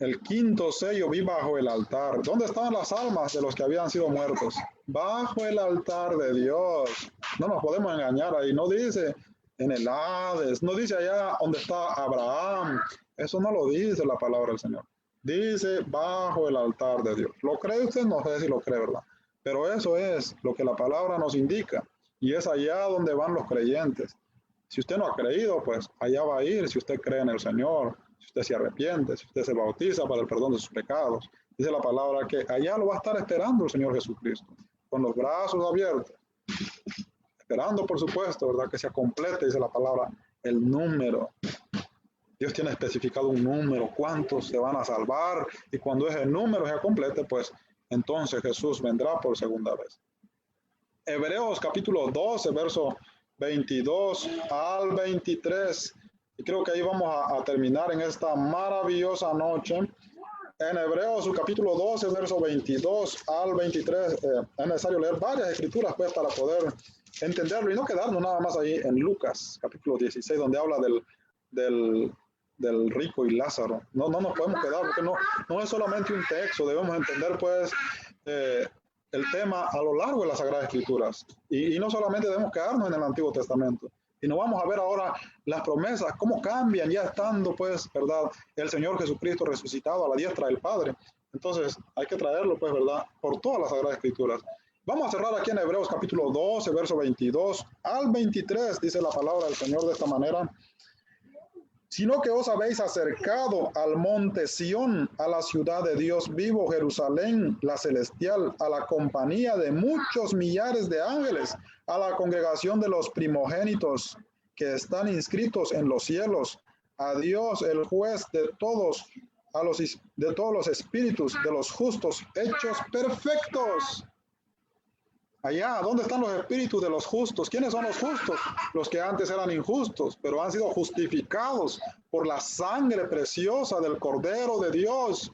el quinto sello, vi bajo el altar. ¿Dónde estaban las almas de los que habían sido muertos? Bajo el altar de Dios. No nos podemos engañar ahí. No dice en el Hades, no dice allá donde está Abraham. Eso no lo dice la palabra del Señor. Dice bajo el altar de Dios. ¿Lo cree usted? No sé si lo cree, ¿verdad? Pero eso es lo que la palabra nos indica. Y es allá donde van los creyentes. Si usted no ha creído, pues allá va a ir. Si usted cree en el Señor, si usted se arrepiente, si usted se bautiza para el perdón de sus pecados. Dice la palabra que allá lo va a estar esperando el Señor Jesucristo. Con los brazos abiertos. Esperando, por supuesto, ¿verdad? Que se complete, dice la palabra, el número. Dios tiene especificado un número, cuántos se van a salvar, y cuando ese número se complete, pues entonces Jesús vendrá por segunda vez. Hebreos capítulo 12, verso 22 al 23, y creo que ahí vamos a terminar en esta maravillosa noche. En Hebreos su capítulo 12, verso 22 al 23, es necesario leer varias escrituras pues para poder entenderlo, y no quedarnos nada más ahí en Lucas capítulo 16, donde habla del rico y Lázaro. No nos podemos quedar, porque no es solamente un texto, debemos entender pues el tema a lo largo de las Sagradas Escrituras, y no solamente debemos quedarnos en el Antiguo Testamento, sino vamos a ver ahora las promesas, cómo cambian ya estando pues, ¿verdad?, el Señor Jesucristo resucitado a la diestra del Padre. Entonces hay que traerlo pues, ¿verdad?, por todas las Sagradas Escrituras. Vamos a cerrar aquí en Hebreos capítulo 12, verso 22 al 23, dice la palabra del Señor de esta manera. Sino que os habéis acercado al monte Sión, a la ciudad de Dios vivo, Jerusalén, la celestial, a la compañía de muchos millares de ángeles, a la congregación de los primogénitos que están inscritos en los cielos, a Dios el juez de todos, de todos los espíritus de los justos hechos perfectos. Allá, ¿dónde están los espíritus de los justos? ¿Quiénes son los justos? Los que antes eran injustos, pero han sido justificados por la sangre preciosa del Cordero de Dios.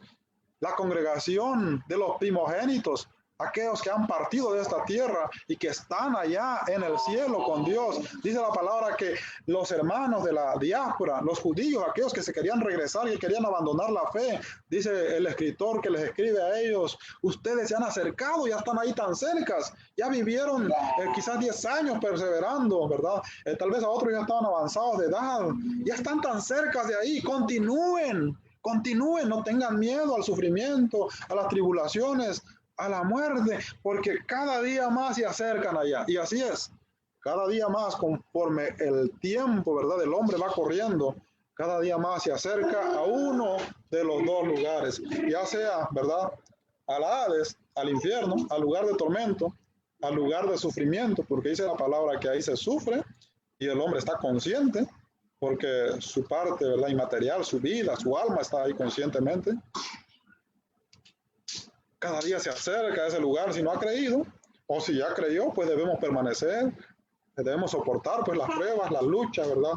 La congregación de los primogénitos, aquellos que han partido de esta tierra y que están allá en el cielo con Dios. Dice la palabra que los hermanos de la diáspora, los judíos, aquellos que se querían regresar y querían abandonar la fe, dice el escritor que les escribe a ellos, ustedes se han acercado, ya están ahí tan cerca, ya vivieron quizás 10 años perseverando, ¿verdad? Tal vez a otros ya estaban avanzados de edad, ya están tan cerca de ahí, continúen, no tengan miedo al sufrimiento, a las tribulaciones, a la muerte, porque cada día más se acercan allá. Y así es, cada día más, conforme el tiempo, ¿verdad?, del hombre va corriendo, cada día más se acerca a uno de los dos lugares, ya sea, ¿verdad?, al Hades, al infierno, al lugar de tormento, al lugar de sufrimiento, porque dice la palabra que ahí se sufre y el hombre está consciente, porque su parte, ¿verdad?, inmaterial, su vida, su alma está ahí conscientemente. Cada día se acerca a ese lugar si no ha creído, O si ya creyó, pues debemos permanecer, debemos soportar pues las pruebas, las luchas, ¿verdad?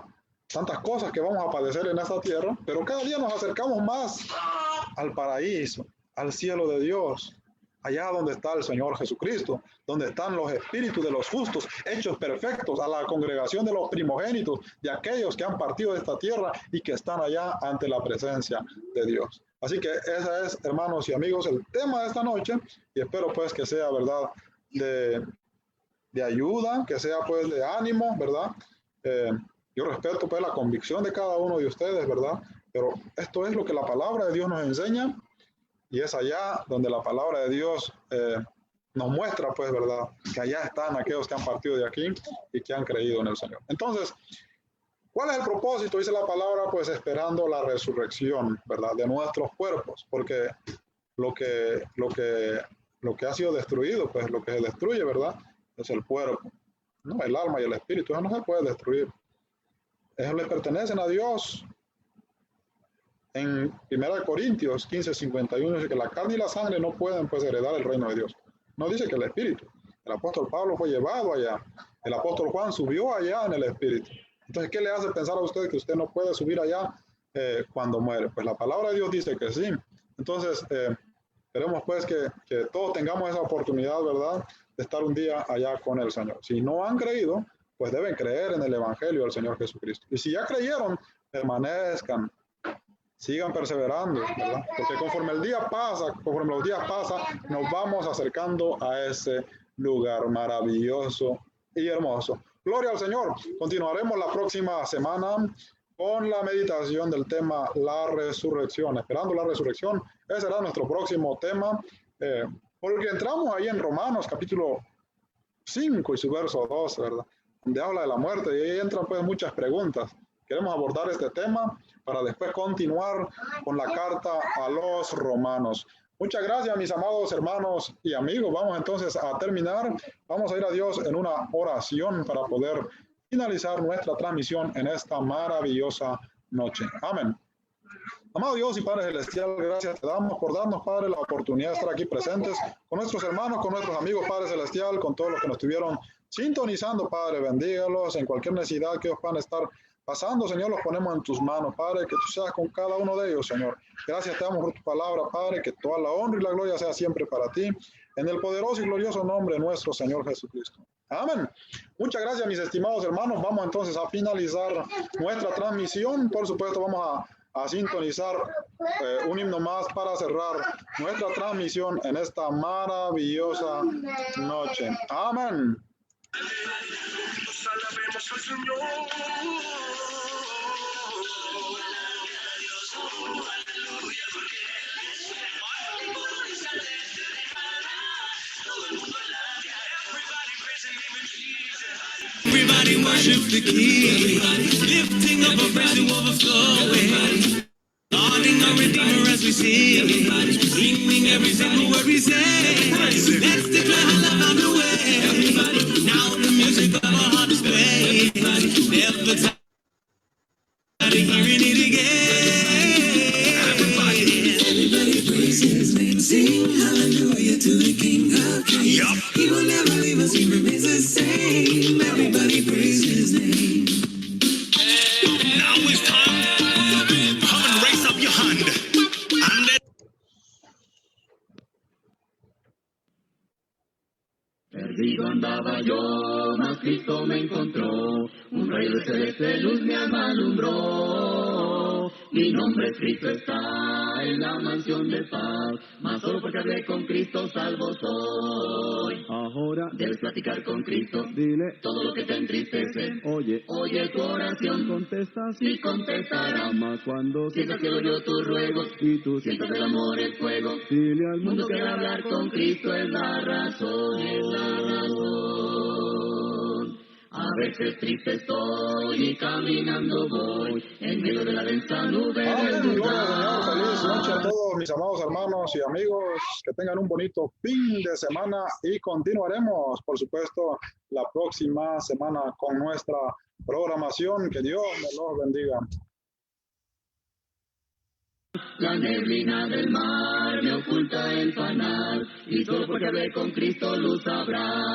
Tantas cosas que vamos a padecer en esta tierra, pero cada día nos acercamos más al paraíso, al cielo de Dios, allá donde está el Señor Jesucristo, donde están los espíritus de los justos, hechos perfectos, a la congregación de los primogénitos, de aquellos que han partido de esta tierra y que están allá ante la presencia de Dios. Así que ese es, hermanos y amigos, el tema de esta noche, y espero pues que sea, ¿verdad?, de ayuda, que sea pues de ánimo, ¿verdad? Yo respeto pues la convicción de cada uno de ustedes, ¿verdad? Pero esto es lo que la palabra de Dios nos enseña, y es allá donde la palabra de Dios nos muestra, pues, ¿verdad?, que allá están aquellos que han partido de aquí y que han creído en el Señor. Entonces, ¿cuál es el propósito? Dice la palabra, pues, esperando la resurrección, ¿verdad?, de nuestros cuerpos, porque lo que ha sido destruido, pues, lo que se destruye, ¿verdad?, es el cuerpo, ¿no? El alma y el espíritu, eso no se puede destruir. Eso le pertenecen a Dios. En 1 Corintios 15:51 dice que la carne y la sangre no pueden pues heredar el reino de Dios. No dice que el espíritu. El apóstol Pablo fue llevado allá. El apóstol Juan subió allá en el espíritu. Entonces, ¿qué le hace pensar a usted que usted no puede subir allá cuando muere? Pues la palabra de Dios dice que sí. Entonces, queremos pues que todos tengamos esa oportunidad, ¿verdad?, de estar un día allá con el Señor. Si no han creído, pues deben creer en el Evangelio del Señor Jesucristo. Y si ya creyeron, permanezcan. Sigan perseverando, ¿verdad? Porque conforme el día pasa, conforme los días pasan, nos vamos acercando a ese lugar maravilloso y hermoso. Gloria al Señor. Continuaremos la próxima semana con la meditación del tema la resurrección. Esperando la resurrección, ese será nuestro próximo tema. Porque entramos ahí en Romanos capítulo 5 y su verso 2, ¿verdad?, donde habla de la muerte, y ahí entran pues muchas preguntas. Queremos abordar este tema para después continuar con la carta a los romanos. Muchas gracias, mis amados hermanos y amigos. Vamos entonces a terminar. Vamos a ir a Dios en una oración para poder finalizar nuestra transmisión en esta maravillosa noche. Amén. Amado Dios y Padre Celestial, gracias te damos por darnos, Padre, la oportunidad de estar aquí presentes con nuestros hermanos, con nuestros amigos, Padre Celestial, con todos los que nos estuvieron sintonizando, Padre. Bendígalos en cualquier necesidad que ellos puedan estar pasando, Señor, los ponemos en tus manos, Padre, que tú seas con cada uno de ellos, Señor. Gracias te damos por tu palabra, Padre, que toda la honra y la gloria sea siempre para ti, en el poderoso y glorioso nombre de nuestro Señor Jesucristo. Amén. Muchas gracias, mis estimados hermanos. Vamos entonces a finalizar nuestra transmisión. Por supuesto, vamos a sintonizar un himno más para cerrar nuestra transmisión en esta maravillosa noche. Amén. Alabemos al Señor. Everybody worship the King, lifting up a praise to overflowing, lauding our Redeemer as we sing, singing every single word we say. Let's declare our love on the way. Now the music of our heart is playing. Never tired of hearing it again. Everybody praise His name, sing hallelujah to the King of Kings. Yep. He will never leave us, He remains the same. Everybody praise His name. Now it's time. Come and raise up your hand. And then Perdido andaba yo, mas Cristo me encontró, un rayo de celeste luz me alumbró. Mi nombre escrito está en la mansión de paz, mas solo porque hablé con Cristo salvo soy. Ahora Debes platicar con Cristo, dile, todo lo que te entristece. oye, Oye tu oración, contestas y contestará. ama cuando Sientas que oyó tus ruegos, y tú sientas el amor, el fuego. dile al El mundo mundo que hablar con Cristo es la razón, es la razón. A veces triste estoy y caminando voy en medio de la densa nube Amén. del Gloria al Señor. Feliz noche a dudar. todos mis amados hermanos y amigos. Que tengan un bonito fin de semana y continuaremos, por supuesto, la próxima semana con nuestra programación. Que Dios me los bendiga. La neblina del mar me oculta el fanal, y solo porque hablé con Cristo luz habrá.